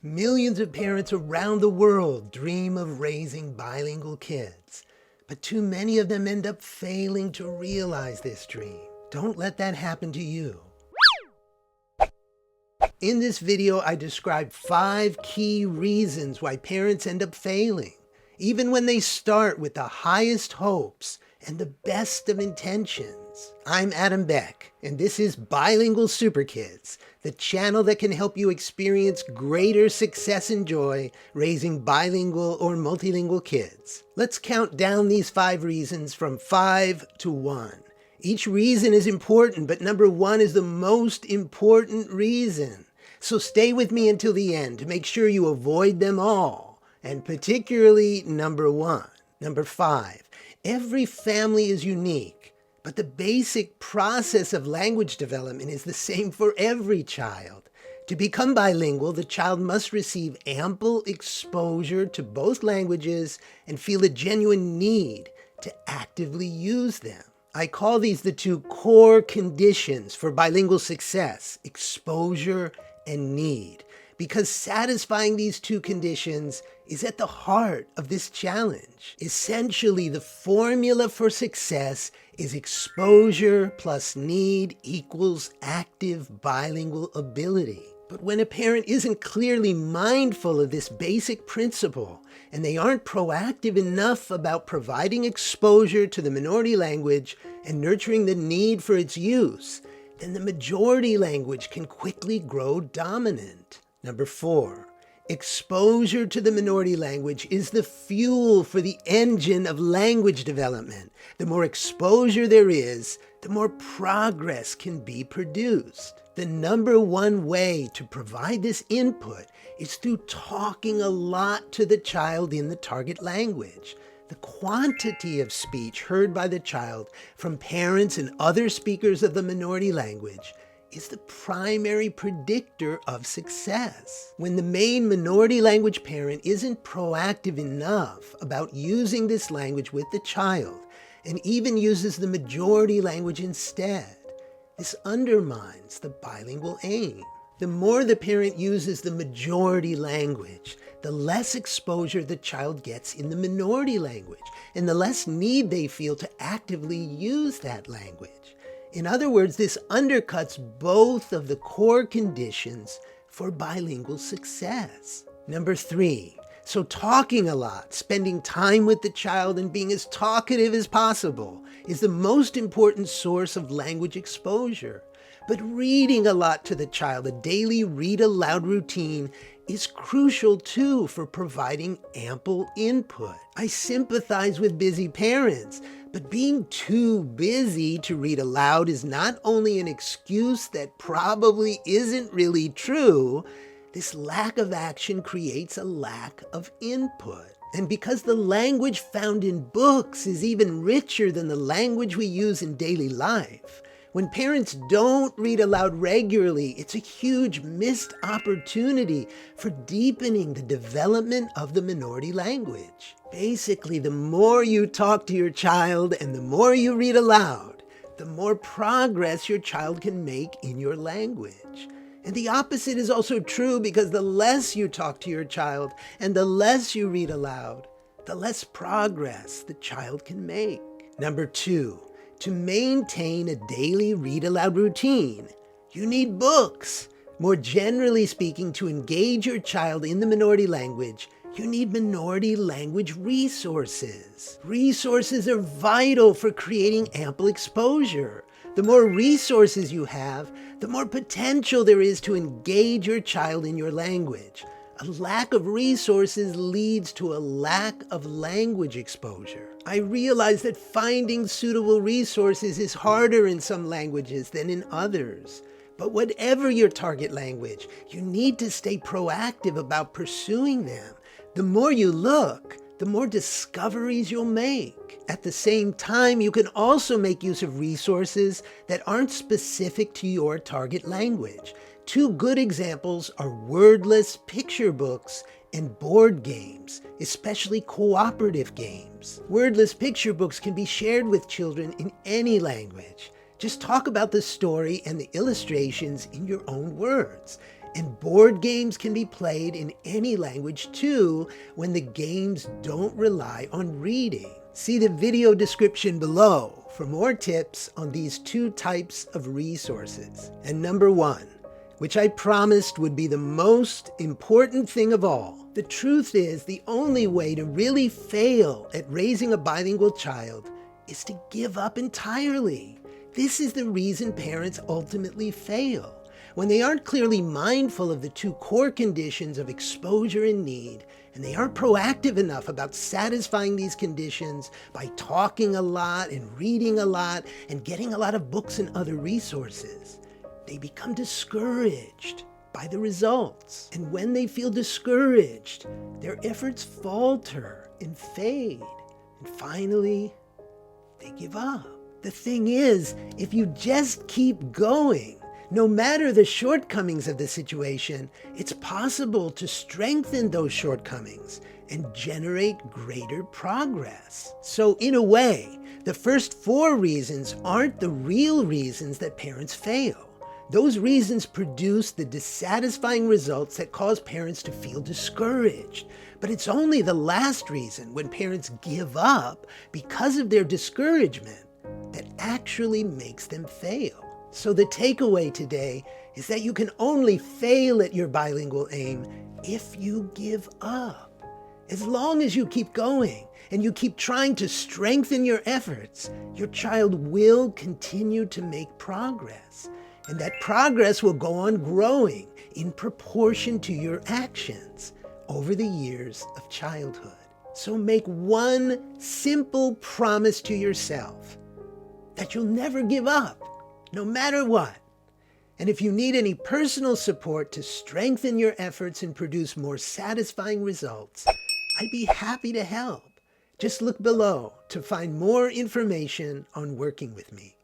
Millions of parents around the world dream of raising bilingual kids, but too many of them end up failing to realize this dream. Don't let that happen to you. In this video, I describe 5 key reasons why parents end up failing, even when they start with the highest hopes and the best of intentions. I'm Adam Beck, and this is Bilingual Super Kids, the channel that can help you experience greater success and joy raising bilingual or multilingual kids. Let's count down these 5 reasons from 5 to 1. Each reason is important, but number 1 is the most important reason. So stay with me until the end to make sure you avoid them all, and particularly number 1. Number 5, every family is unique, but the basic process of language development is the same for every child. To become bilingual, the child must receive ample exposure to both languages and feel a genuine need to actively use them. I call these the 2 core conditions for bilingual success: exposure and need, because satisfying these 2 conditions is at the heart of this challenge. Essentially, the formula for success is exposure plus need equals active bilingual ability. But when a parent isn't clearly mindful of this basic principle, and they aren't proactive enough about providing exposure to the minority language and nurturing the need for its use, then the majority language can quickly grow dominant. Number 4, exposure to the minority language is the fuel for the engine of language development. The more exposure there is, the more progress can be produced. The number 1 way to provide this input is through talking a lot to the child in the target language. The quantity of speech heard by the child from parents and other speakers of the minority language is the primary predictor of success. When the main minority language parent isn't proactive enough about using this language with the child, and even uses the majority language instead, this undermines the bilingual aim. The more the parent uses the majority language, the less exposure the child gets in the minority language, and the less need they feel to actively use that language. In other words, this undercuts both of the core conditions for bilingual success. Number 3, so talking a lot, spending time with the child and being as talkative as possible is the most important source of language exposure. But reading a lot to the child, a daily read aloud routine, is crucial too for providing ample input. I sympathize with busy parents, but being too busy to read aloud is not only an excuse that probably isn't really true. This lack of action creates a lack of input. And because the language found in books is even richer than the language we use in daily life, when parents don't read aloud regularly, it's a huge missed opportunity for deepening the development of the minority language. Basically, the more you talk to your child and the more you read aloud, the more progress your child can make in your language. And the opposite is also true, because the less you talk to your child and the less you read aloud, the less progress the child can make. Number 2, to maintain a daily read aloud routine, you need books. More generally speaking, to engage your child in the minority language, you need minority language resources. Resources are vital for creating ample exposure. The more resources you have, the more potential there is to engage your child in your language. A lack of resources leads to a lack of language exposure. I realize that finding suitable resources is harder in some languages than in others. But whatever your target language, you need to stay proactive about pursuing them. The more you look, the more discoveries you'll make. At the same time, you can also make use of resources that aren't specific to your target language. 2 good examples are wordless picture books and board games, especially cooperative games. Wordless picture books can be shared with children in any language. Just talk about the story and the illustrations in your own words. And board games can be played in any language too, when the games don't rely on reading. See the video description below for more tips on these two types of resources. And number one, which I promised would be the most important thing of all. The truth is, the only way to really fail at raising a bilingual child is to give up entirely. This is the reason parents ultimately fail. When they aren't clearly mindful of the two core conditions of exposure and need, and they aren't proactive enough about satisfying these conditions by talking a lot and reading a lot and getting a lot of books and other resources, they become discouraged by the results. And when they feel discouraged, their efforts falter and fade. And finally, they give up. The thing is, if you just keep going, no matter the shortcomings of the situation, it's possible to strengthen those shortcomings and generate greater progress. So in a way, the first 4 reasons aren't the real reasons that parents fail. Those reasons produce the dissatisfying results that cause parents to feel discouraged. But it's only the last reason, when parents give up because of their discouragement, that actually makes them fail. So the takeaway today is that you can only fail at your bilingual aim if you give up. As long as you keep going and you keep trying to strengthen your efforts, your child will continue to make progress. And that progress will go on growing in proportion to your actions over the years of childhood. So make one simple promise to yourself that you'll never give up, no matter what. And if you need any personal support to strengthen your efforts and produce more satisfying results, I'd be happy to help. Just look below to find more information on working with me.